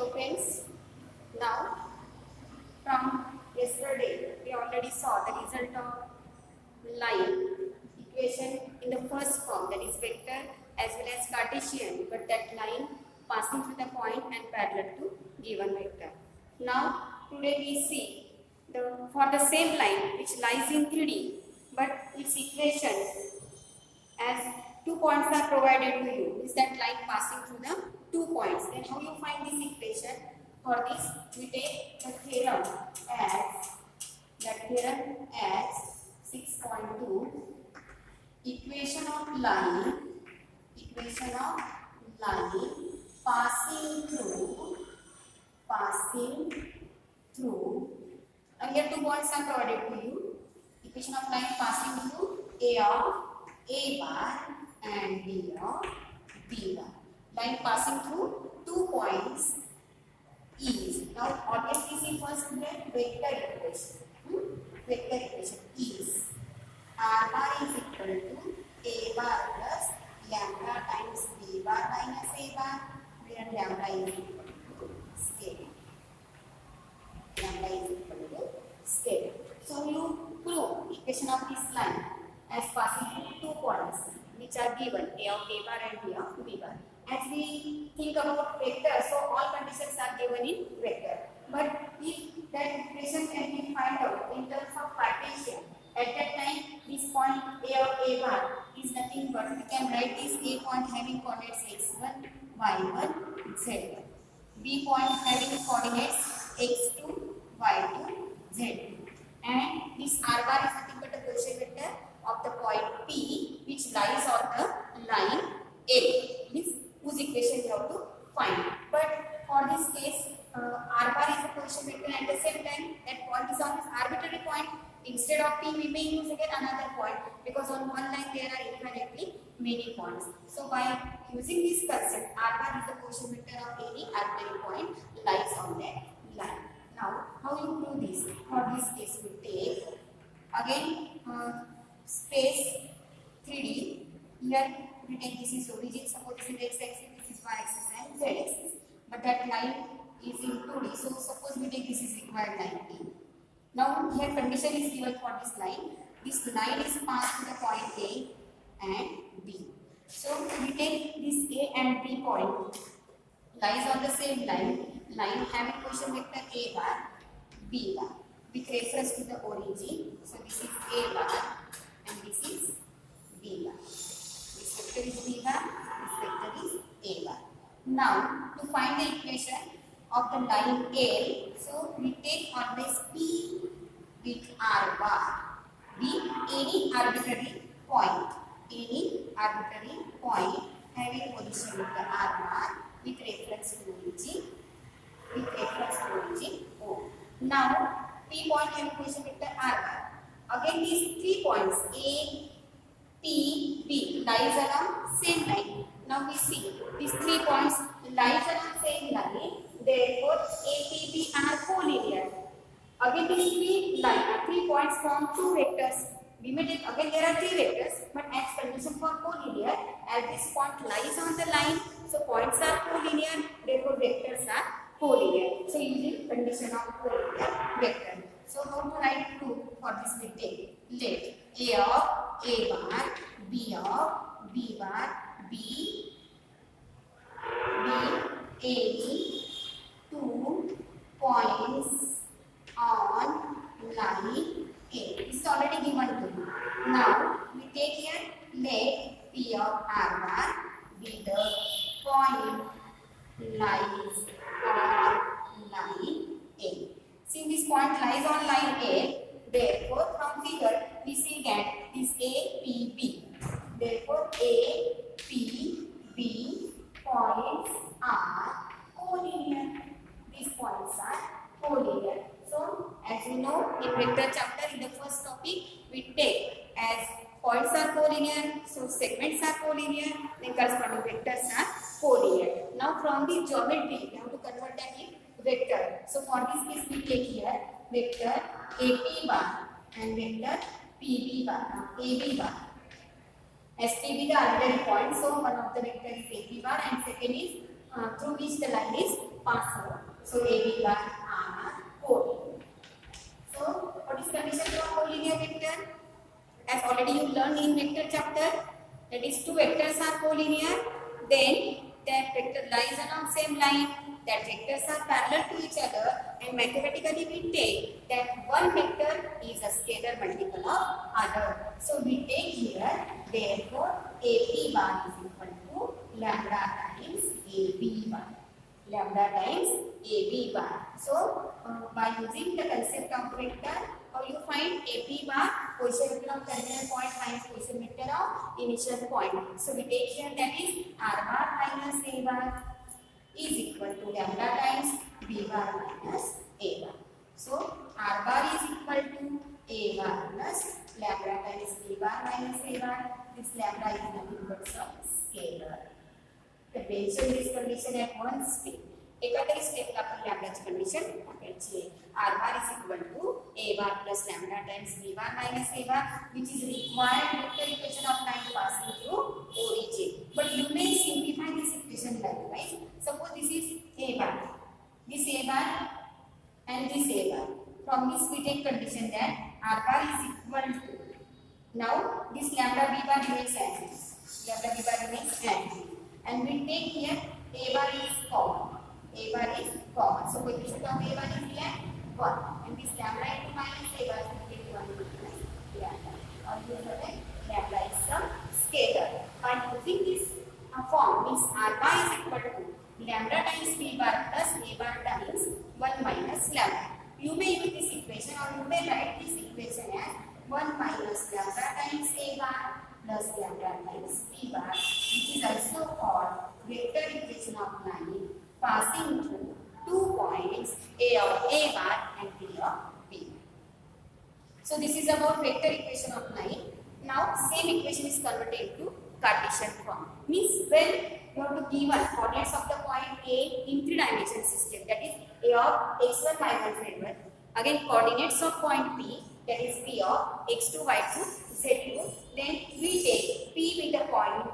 Hello friends, now from yesterday we already saw the result of line equation in the first form, that is vector as well as Cartesian, but that line passing through the point and parallel to given vector. Now today we see for the same line which lies in 3D, but its equation as 2 points are provided to you, is that line passing through the 2 points. Then how you find this equation? For this we take the theorem as 6.2 equation of line passing through, and here 2 points are provided to you. Equation of line passing through A of A bar and B of B bar. Line passing through 2 points is, now obviously see first get vector equation. Vector equation is R bar is equal to A bar plus lambda times B bar minus A bar, where lambda is equal to scalar. Lambda is equal to scalar. So you prove equation of this line as passing through 2 points which are given, A of A bar and B of B bar. As we think about vector, so all conditions are given in vector. But if that equation can be found out in terms of Cartesian, at that time this point A of A bar is nothing but, we can write this A point having coordinates x1, y1, z1. B point having coordinates x2, y2, z2. And this R bar is nothing but a position vector of the point P which lies on the line A. Means whose equation you have to find. But for this case, R bar is a position vector, and at the same time that point is on this arbitrary point. Instead of P, we may use again another point, because on one line there are infinitely many points. So by using this concept, R bar is a position vector of any arbitrary point lies on that line. Now, how you prove this? For this case, we take again space 3D. Here we take this is origin, suppose this is x-axis, this is y-axis and z-axis. But that line is in 2D, so suppose we take this is required line P. Now here condition is given for this line. This line is passed to the point A and B. So we take this A and B point lies on the same line having position vector A bar, B bar with reference to the origin. So this is A bar and this is B bar. This vector is B bar, this vector is A bar. Now to find the equation of the line A, so we take always P with R bar be any arbitrary point having position vector R bar with reference to origin O. Now P point having position vector R bar. Again these 3 points A, P, B lies along same line. Now we see these 3 points lies along same line. Therefore A, P, B are collinear. Again these 3 points form 2 vectors. We may take, again there are 3 vectors, but as condition for collinear, as this point lies on the line, so points are collinear, therefore vectors are collinear. So using condition of collinear vector. So how to write proof for this we take? Let A of A bar, B of B bar, B any 2 points on line A. This is already given to you. Now we take here let P of R bar be the point lies on line A. Since this point lies on line A, therefore from figure we see that this A, P, B. Therefore A, P, B points are collinear. These points are collinear. So as you know in vector chapter in the first topic we take as points are collinear, so segments are collinear, then corresponding vectors are collinear. Now from the geometry we have to convert them in vector. So for this case we take here vector AP bar and vector PB bar, AB bar. As PB the arbitrary point, so one of the vector is AP bar and second is through which the line is pass over. So AB bar are collinear. So what is condition for collinear vector? As already you learned in vector chapter, that is two vectors are collinear, then that vector lies along same line, that vectors are parallel to each other, and mathematically we take that one vector is a scalar multiple of other. So we take here, therefore AP bar is equal to lambda times AB bar. Lambda times AB bar. So by using the concept of vector, how you find AP bar, position vector of terminal point minus position vector of initial point. So we take here that is R bar minus A bar is equal to lambda times B bar minus A bar. So R bar is equal to A bar plus lambda times B bar minus A bar. This lambda is nothing but some scalar. The mention this condition at one step. एकत्रित step ला आपण लॅम्बडाची condition वापरायची आहे. R bar is equal to A bar plus lambda times B bar minus A bar, which is required vector equation of line passing through origin. But you may simplify this equation likewise. Suppose this is A bar, this A bar and this A bar. From this we take condition that R bar is equal to, now this lambda B bar remains as is. Lambda B bar remains as is. And we take here A bar is common. A bar is common. So coefficient of A bar is here 1. And this lambda into minus A bar is equal to 1 minus lambda. Or you know that lambda is some scalar. By using this form, means R bar is equal to lambda times B bar plus A bar times 1 minus lambda. You may use this equation or you may write this equation as 1 minus lambda times A bar plus lambda times B bar, which is also called vector equation of line passing through 2 points A of A bar and B of B. So this is about vector equation of line. Now same equation is converted into Cartesian form. Means when you have to give us coordinates of the point A in 3-dimensional system, that is A of x1, y1, z1. Again coordinates of point P, that is P of x2, y2, z2. Then we take P with the point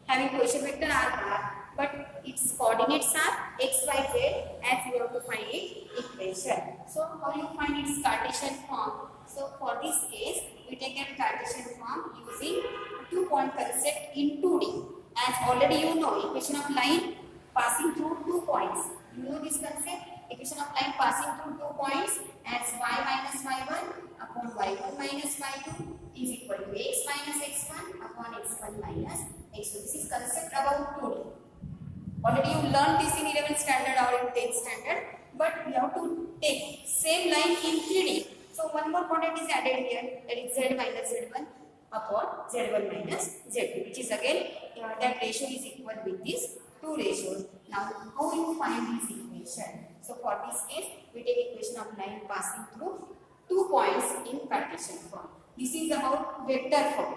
having position vector R bar, but its coordinates are x, y, z as we have to find its equation. So how you find its Cartesian form? So for this case, we take a Cartesian form using 2-point concept in 2D. As already you know, equation of line passing through 2 points. You know this concept? Equation of line passing through 2 points as y minus y1 upon y1 minus y2 is equal to x minus x1 upon x1 minus x2. This is concept about 2D. Already you learned this in 11th standard or in 10th standard, but we have to take same line in 3D. So one more quantity is added here, that is z minus z1 upon z1 minus z2, which is again that ratio is equal with these two ratios. Now how you find this equation? So for this case, we take equation of line passing through 2 points in Cartesian form. This is about vector form,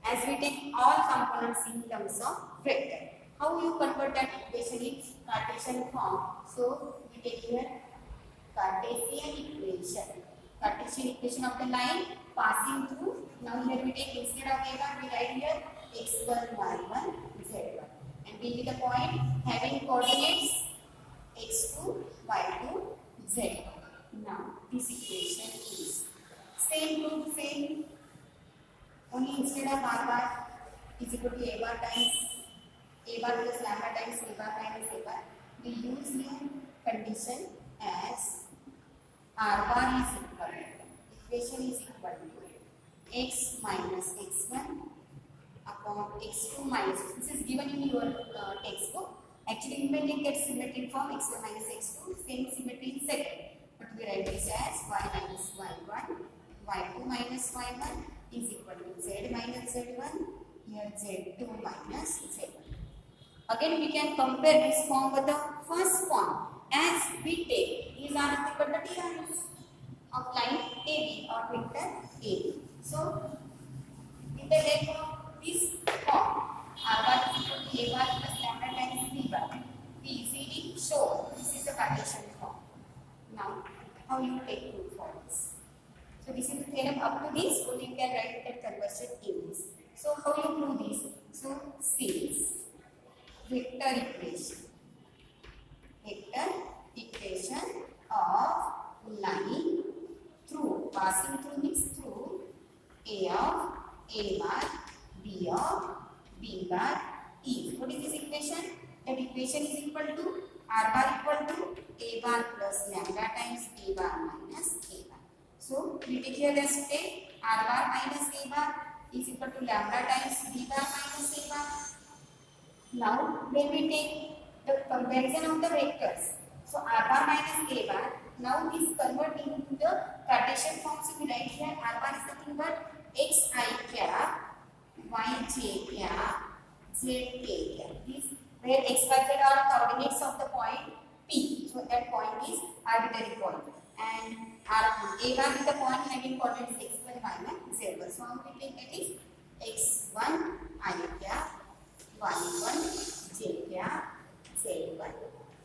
as we take all components in terms of vector. How you convert that equation in Cartesian form? So we take here Cartesian equation. Cartesian equation of the line passing through. Now here we take, instead of A bar we write here x1, y1, z1. And be with the point having coordinates x2, y2, z1. Now this equation is same to same. Only instead of R bar is equal to A bar times A bar plus lambda times A bar minus A bar, we use new condition as R bar is equal to, equation is equal to x minus x1 upon x2 minus x. This is given in your textbook. Actually you may get symmetric form x1 minus x2, same symmetry in second. But we write this as y minus y1, y2 minus y1 is equal to z minus z1, here z2 minus z1. Again we can compare this form with the first form, as we take these are the perpendicular lines of line AB or vector AB. So in the help of this form, R bar is equal to A bar plus lambda times B bar, we easily show this is the Cartesian form. Now how you take two forms? So this is the theorem. Up to this, only you can write that conversion in this. So how you prove this? So see this vector equation. Vector passing through means through A of A bar, B of B bar is. What is this equation? That equation is equal to R bar equal to A bar plus lambda times A bar minus A bar. So we take here as take R bar minus A bar is equal to lambda times B bar minus A bar. Now when we take the comparison of the vectors, so R bar minus A bar, now this convert into the Cartesian form. So we write here R bar is nothing but xi cap, yj cap, zk cap. This where x, y, z are coordinates of the point P. So that point is arbitrary point. And A bar is the point having coordinates x1, y1, z1. So how we take that is x1 I cap, y1 j cap, z1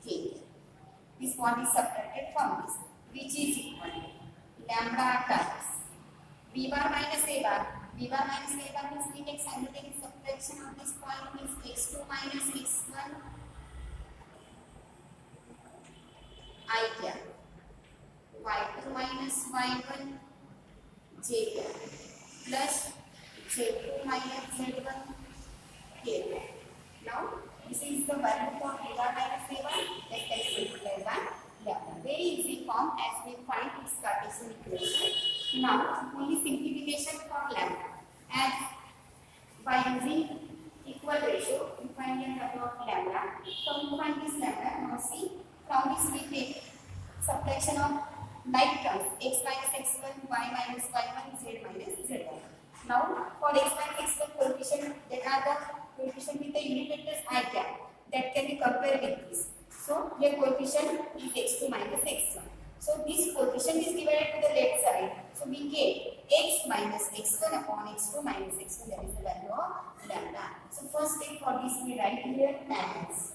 k cap. This point is subtracted from this, which is equal to lambda times b bar minus a bar. B bar minus a bar means we take simultaneous subtraction of this point means x2 minus x1 I cap, y2 minus y1 j cap plus z2 minus z1 k cap. Now this is the value for b bar minus a bar that can be multiplied by lambda. Very easy form as we find its Cartesian equation. Now only simplification for lambda. As by using equal ratio, we find the value of lambda. So we find this lambda. Now see, from this we take subtraction of like terms x minus x1, y minus y1, z minus z1. Now for x minus x1 coefficient, that are the coefficient with the unit vectors I cap, that can be compared with this. So their coefficient is x2 minus x1. So this coefficient is divided to the left side. So we get x minus x1 upon x2 minus x1, that is the value of lambda. So first step for this we write here as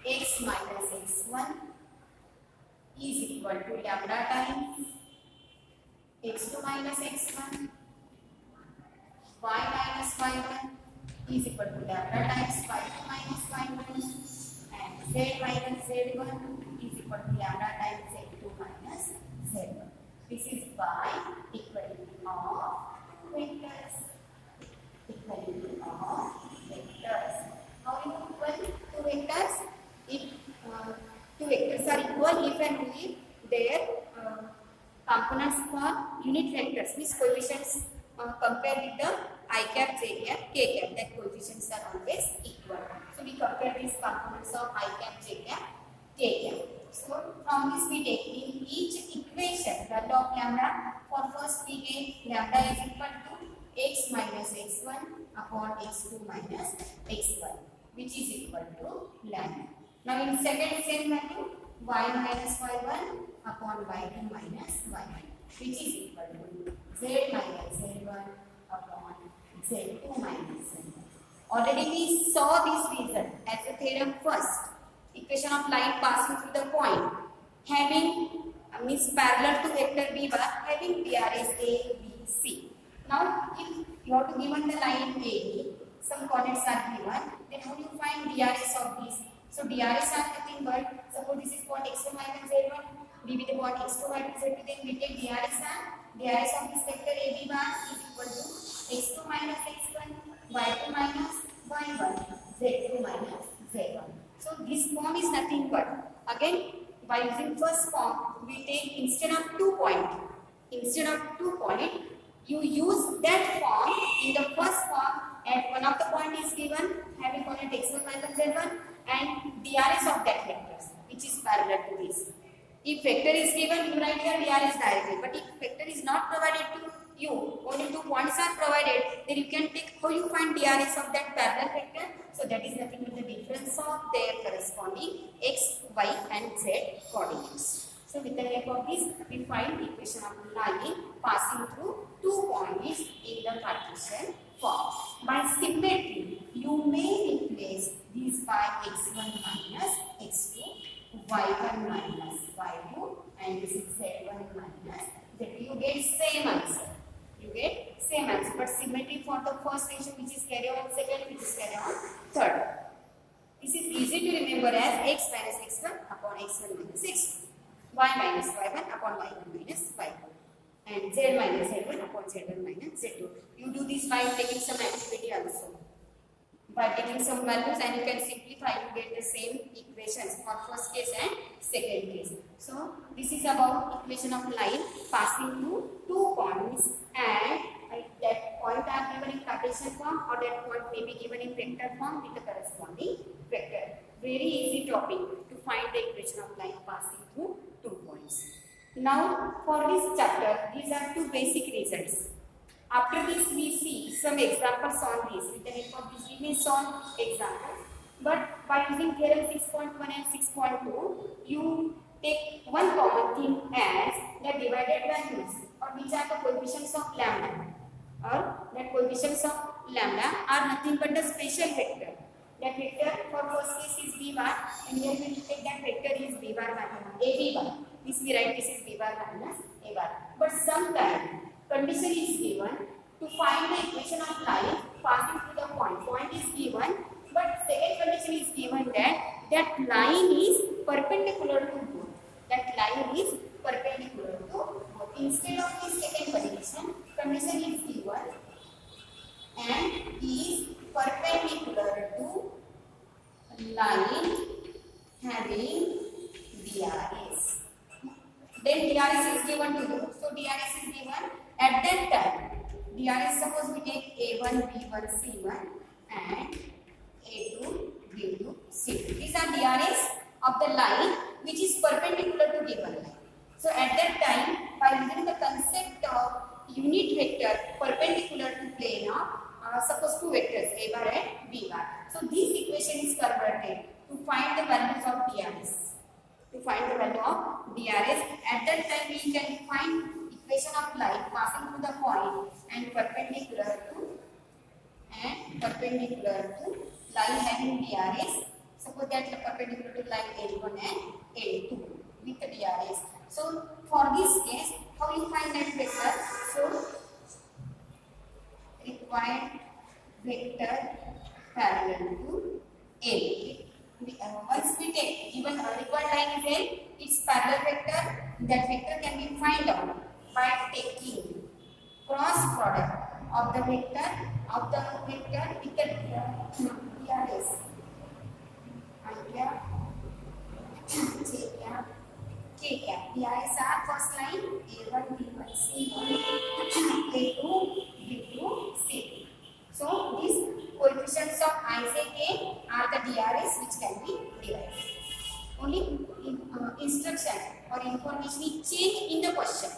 x minus x1 is equal to lambda times x2 minus x1, y minus y1 is equal to lambda times y2 minus y1, and z minus z1 is equal to lambda times z2 minus z1. This is by equality of vectors. Equality of vectors. How you equal two vectors? If two vectors are equal if and only their components for unit vectors, means coefficients compared with the I cap, j cap, k cap, that coefficients are always equal. So we compare these components of I cap, j cap, k cap. So from this we take in each equation value of lambda. For first we get lambda is equal to x minus x1 upon x2 minus x1, which is equal to lambda. Now in second same value y minus y1 upon y2 minus y1, which is equal to z minus z1 upon z2 minus z1. Already we saw this result as a theorem first. Equation of line passing through the point having means parallel to vector b bar having DRS A, B, C. Now if you have to given the line AB, some coordinates are given, then how do you find DRS of this? So DRS are nothing but, suppose this is point x1 minus z1, b with the point x2 minus z2, then we take DRS of this vector AB bar is equal to x2 minus x1, y2 minus y1, z2 minus z1. So this form is nothing but, again by using first form we take instead of 2 point, you use that form in the first form, and one of the point is given having coordinate x1 minus z1 and DRS of that vectors which is parallel to this. If vector is given, you write here DRS directly, but if vector is not provided to you, only 2 points are provided, then you can take how you find DRS of that parallel vector. So that is nothing but the difference of their corresponding x, y and z coordinates. So with the help of this, we find equation of line passing through 2 points in the Cartesian form. By symmetry, you may replace these by x1 minus x2, y1 minus y2, and this is z1 minus z2. You get same answer. But symmetry for the first ratio which is carry on second, which is carry on third. This is easy to remember as x minus x1 upon x1 minus x2, y minus y1 upon y1 minus y2. z minus z1 upon z1 minus z2. You do this by taking some activity also. By taking some values, and you can simplify, you get the same equations for first case and second case. So this is about equation of line passing through 2 points, and that point are given in Cartesian form, or that point may be given in vector form with the corresponding vector. Very easy topic to find the equation of line passing through 2 points. Now for this chapter, these are 2 basic results. After this, we see some examples on this. With the help of this, we may solve examples. But by using theorem 6.1 and 6.2, you take one common thing as the divided values, or which are the coefficients of lambda, or that coefficients of lambda are nothing but the special vector. That vector for first case is b bar, and here we will take that vector is b bar minus a b bar. This we write this is b bar minus a bar. But sometimes condition is given to find the equation of line passing through the point. Point is given, but second condition is given that line is perpendicular to both. That line is perpendicular to both. Instead of the second condition, condition is given and is perpendicular to line having DRS. Then DRS is given to you. So DRS is given at that time. DRS, suppose we take A1, B1, C1 and A2, B2, C2. These are DRS of the line which is perpendicular to given line. So at that time, by using the concept of unit vector perpendicular to plane of suppose 2 vectors A bar and B bar. So this equation is converted to find the values of DRS. To find the value of DRS, at that time we can find equation of line passing through the point and perpendicular to line having DRS. Suppose that perpendicular to line L1 and L2 with the DRS. So for this case, how you find that vector? So required vector parallel to L. Once we take given required line is L, its parallel vector, that vector can be found out by taking cross product of the vector with the DRS. K cap. DRS are first line A1, B1, C1, A2, B2, C2. So these coefficients of I, J, K are the DRS which can be divided. Only instruction or information is changed in the question.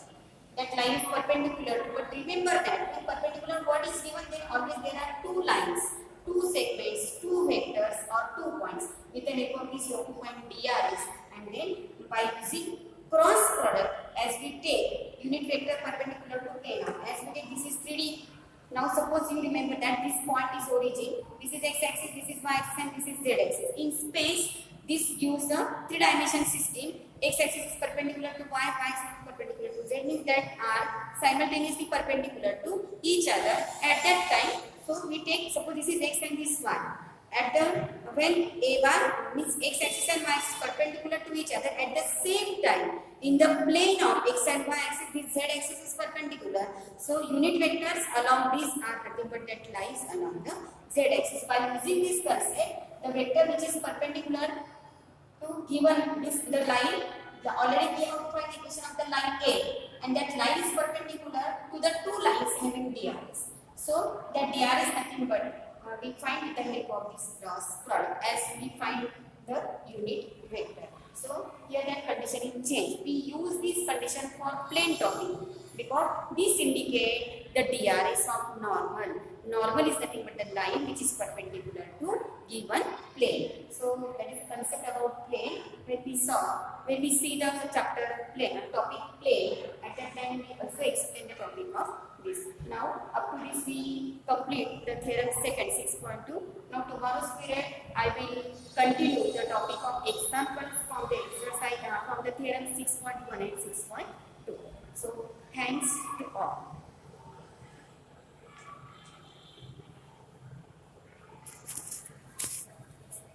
That line is perpendicular to, but remember that in perpendicular what is given, then always there are 2 lines, 2 segments, 2 vectors or 2 points. With the help of this you have to find DRS, and then by using cross product, as we take unit vector perpendicular to plane, as we take this is 3D. Now suppose you remember that this point is origin, this is x-axis, this is y-axis and this is z-axis. In space, this gives a 3-dimension system. X-axis is perpendicular to y, y-axis is perpendicular to z, means that are simultaneously perpendicular to each other at that time. So we take, suppose this is x and this y. At the when a bar means x-axis and y-axis perpendicular to each other, at the same time in the plane of x and y-axis, this z-axis is perpendicular. So unit vectors along these are nothing but that lies along the z-axis. By using this concept, the vector which is perpendicular to given this the line, the already we have found the equation of the line A, and that line is perpendicular to the 2 lines having DRS. So that DRS nothing but we find with the help of this cross product as we find the unit vector. So here that condition is changed. We use this condition for plane topic because this indicate the DRS of normal. Normal is nothing but the line which is perpendicular to given plane. So that is the concept about plane. When we see the chapter plane, topic plane, at that time we also explain the topic of this. Now up to this we complete the theorem second 6.2. Now tomorrow's period I will continue